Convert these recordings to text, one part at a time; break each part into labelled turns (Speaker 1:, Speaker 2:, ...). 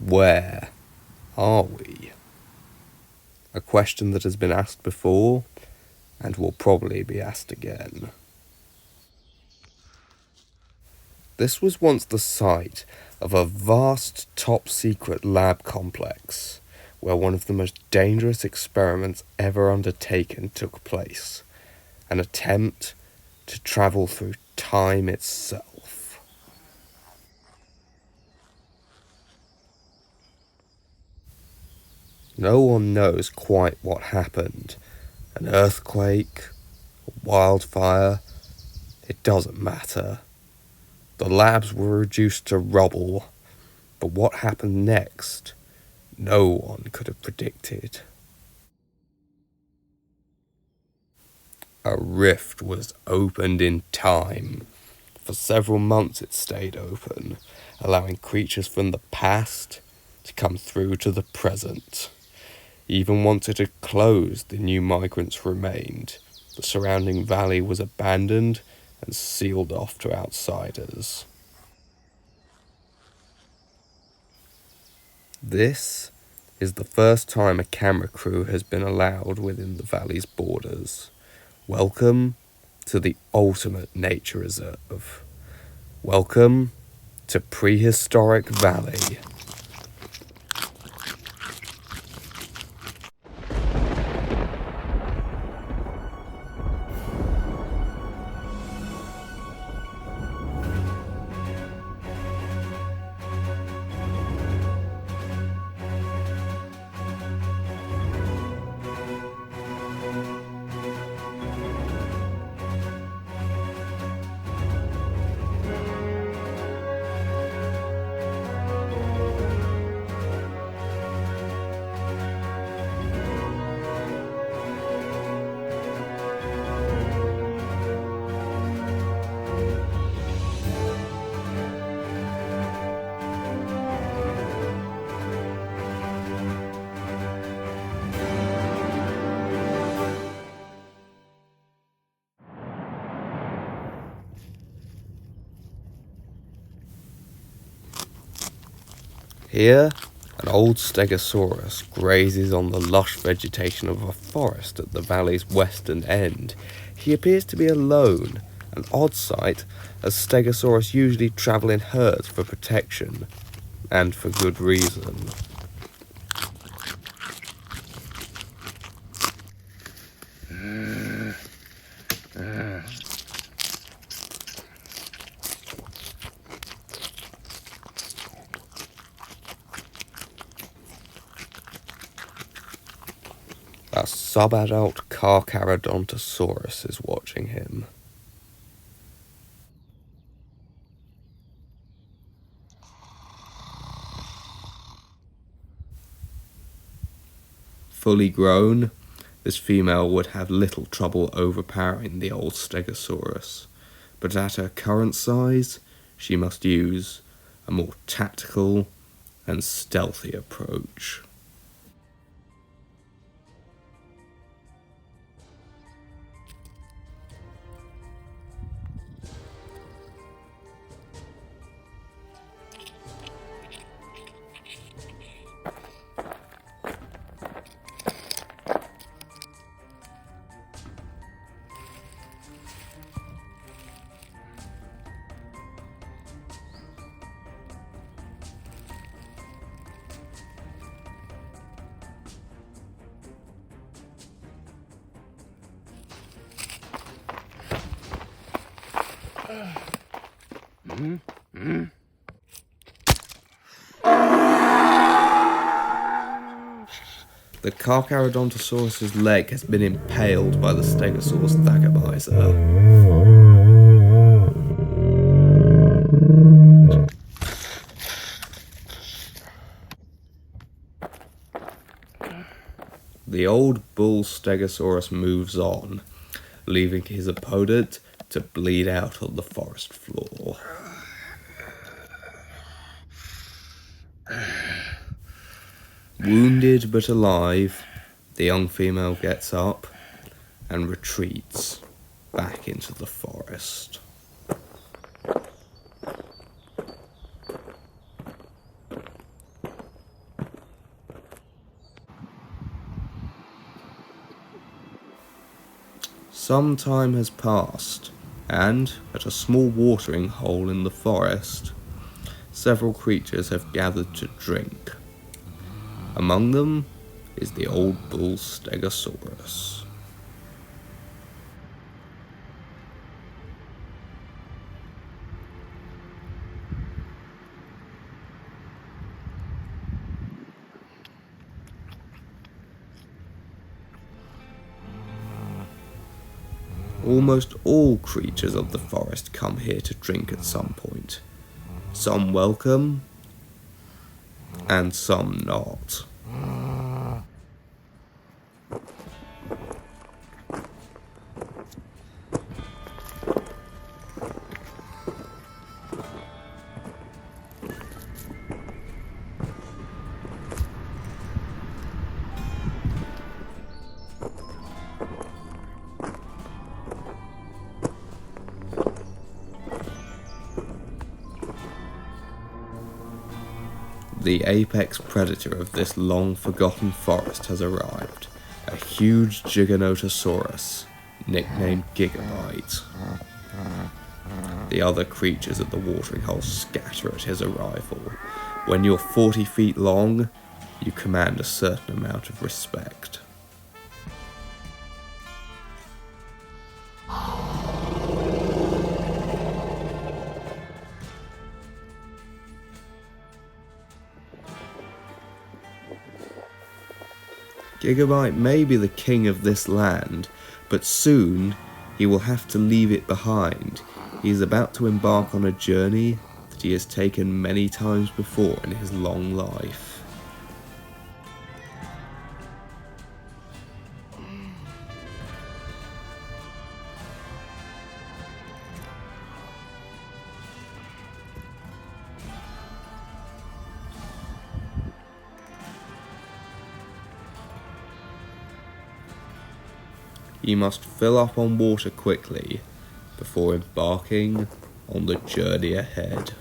Speaker 1: Where are we? A question that has been asked before and will probably be asked again. This was once the site of a vast top-secret lab complex where one of the most dangerous experiments ever undertaken took place, an attempt to travel through time itself. No one knows quite what happened. An earthquake, a wildfire, it doesn't matter. The labs were reduced to rubble, but what happened next, no one could have predicted. A rift was opened in time. For several months it stayed open, allowing creatures from the past to come through to the present. Even once it had closed, the new migrants remained. The surrounding valley was abandoned and sealed off to outsiders. This is the first time a camera crew has been allowed within the valley's borders. Welcome to the ultimate nature reserve. Welcome to Prehistoric Valley. Here, an old stegosaurus grazes on the lush vegetation of a forest at the valley's western end. He appears to be alone, an odd sight, as stegosaurus usually travel in herds for protection, and for good reason. A subadult Carcharodontosaurus is watching him. Fully grown, this female would have little trouble overpowering the old stegosaurus, but at her current size, she must use a more tactical and stealthy approach. The Carcharodontosaurus's leg has been impaled by the Stegosaurus thagomizer. The old bull Stegosaurus moves on, leaving his opponent to bleed out on the forest floor. Wounded but alive, the young female gets up and retreats back into the forest. Some time has passed, and at a small watering hole in the forest, several creatures have gathered to drink. Among them is the old bull Stegosaurus. Almost all creatures of the forest come here to drink at some point. Some welcome, and some not. The apex predator of this long-forgotten forest has arrived, a huge Giganotosaurus, nicknamed Gigabyte. The other creatures at the watering hole scatter at his arrival. When you're 40 feet long, you command a certain amount of respect. Gigabyte may be the king of this land, but soon he will have to leave it behind. He is about to embark on a journey that he has taken many times before in his long life. You must fill up on water quickly before embarking on the journey ahead.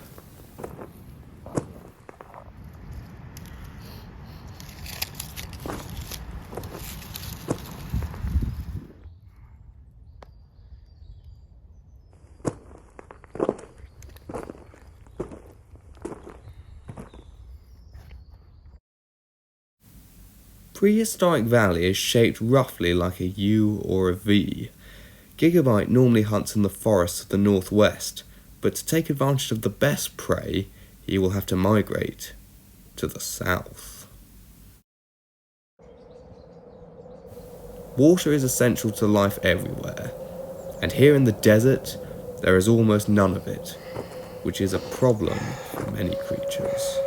Speaker 1: Prehistoric Valley is shaped roughly like a U or a V. Gigabyte normally hunts in the forests of the northwest, but to take advantage of the best prey, he will have to migrate to the south. Water is essential to life everywhere, and here in the desert, there is almost none of it, which is a problem for many creatures.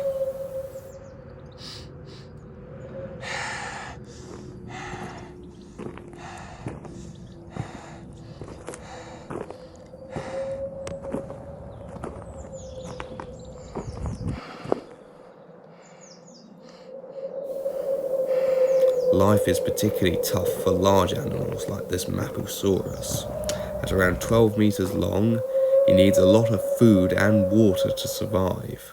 Speaker 1: Life is particularly tough for large animals like this Mapusaurus. At around 12 meters long, he needs a lot of food and water to survive,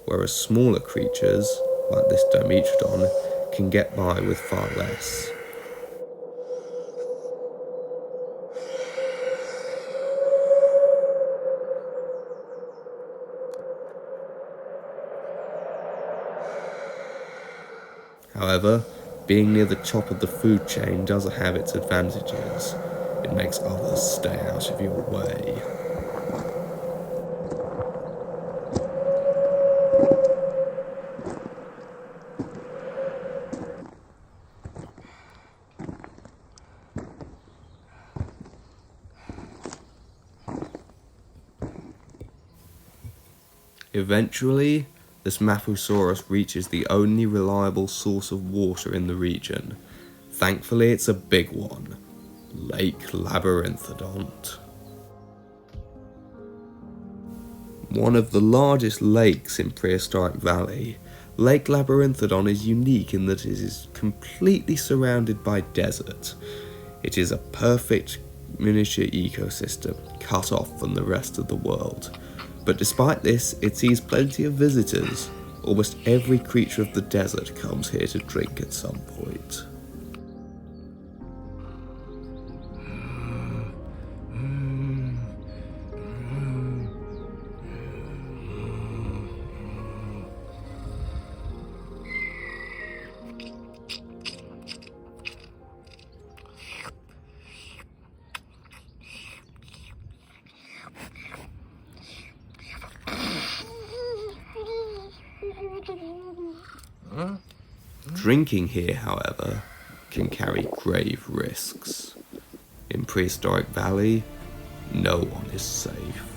Speaker 1: whereas smaller creatures, like this Dimetrodon, can get by with far less. However, being near the top of the food chain does have its advantages. It makes others stay out of your way. Eventually, this Mapusaurus reaches the only reliable source of water in the region. Thankfully, it's a big one. Lake Labyrinthodont. One of the largest lakes in Prehistoric Valley, Lake Labyrinthodont is unique in that it is completely surrounded by desert. It is a perfect miniature ecosystem, cut off from the rest of the world. But despite this, it sees plenty of visitors. Almost every creature of the desert comes here to drink at some point. Drinking here, however, can carry grave risks. In Prehistoric Valley, no one is safe.